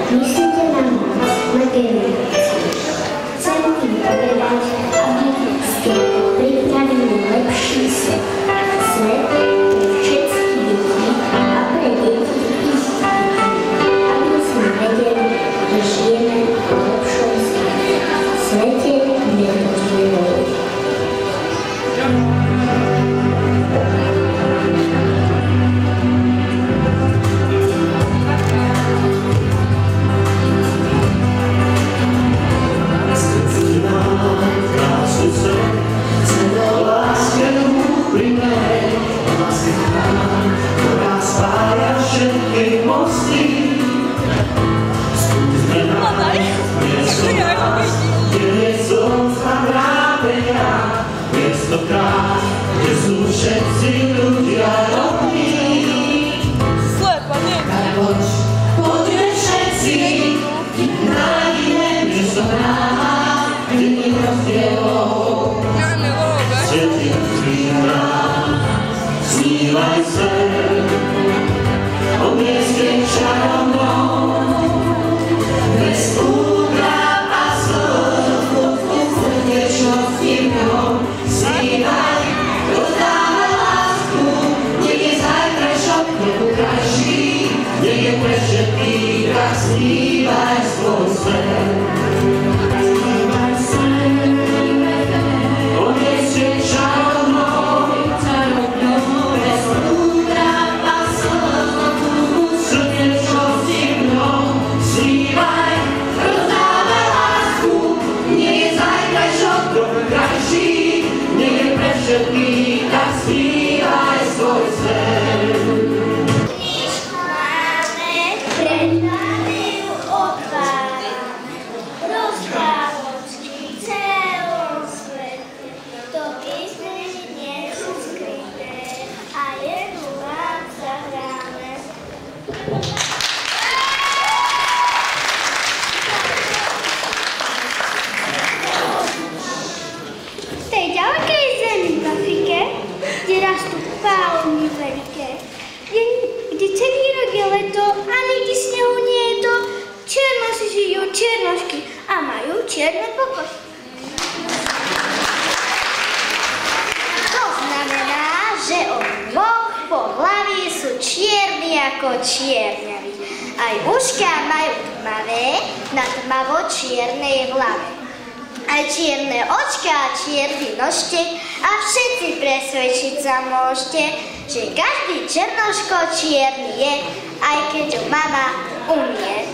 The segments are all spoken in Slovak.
Myslíte na generáciu. Chcem tým povedať, aby ste pripravili lepší svet. Svet pre všetky deti a pre deti ich aby sme vedeli, že žijeme v lepšom svete. Svete nedozvievajú. Kde sú všetci ľudia rovní. Tak poďme všetci, nájdime miesto nám, kde nie rozdielov. Svetý nám, snívaj sen o mieste čarovnom, bez úprav a slov, v večnosti v ňom. Snívaj, rozdáme lásku, nech je zajtrajšok trochu krajší, nech je pre všetkých, tak snívaj svoj sen. Snívaj sen, o mieste čarovnom, bez úprav a slov, slnečnosti v ňom. Snívaj, rozdáme lásku, nech je zajtrajšok trochu krajší, všetkých, tak zpívaj svoj sen. Máme prednáviu otváram, rozprávočky celom svete. To písmeny nie sú skryté a jednu vám zahráme. V tej ďalekej zemi v Afrike, kde rastú palmy veľké, kde celý rok je leto a nikdy snehu nie je to, černo si žijú černošky a majú čierne pokožky. To znamená, že oboch pohlaví sú čierni ako čierňaví. Aj ušká majú tmavé na tmavo-čiernej hlave. Aj čierne očká a čierny nožtek a všetci presvedčiť sa môžete, že každý černoško čierny je, aj keď ho mama umie.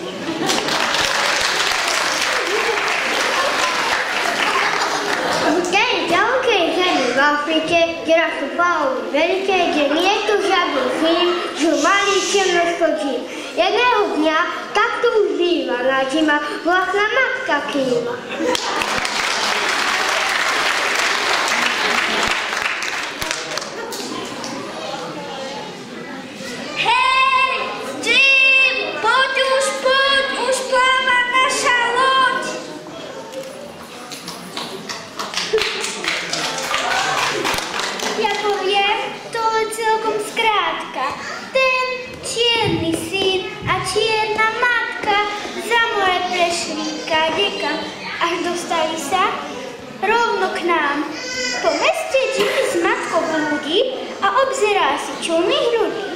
V tej ďalkej zemi v Afrike, kde rastú palmy veľké, kde nie je tu žiadny chým, žijú malý černoško džím. Jedného dňa takto už býva na džima vlastná matka kýva. Až dostali sa rovno k nám. Po meste Jimmy s matkou blúdi a obzerá si čulných ľudí.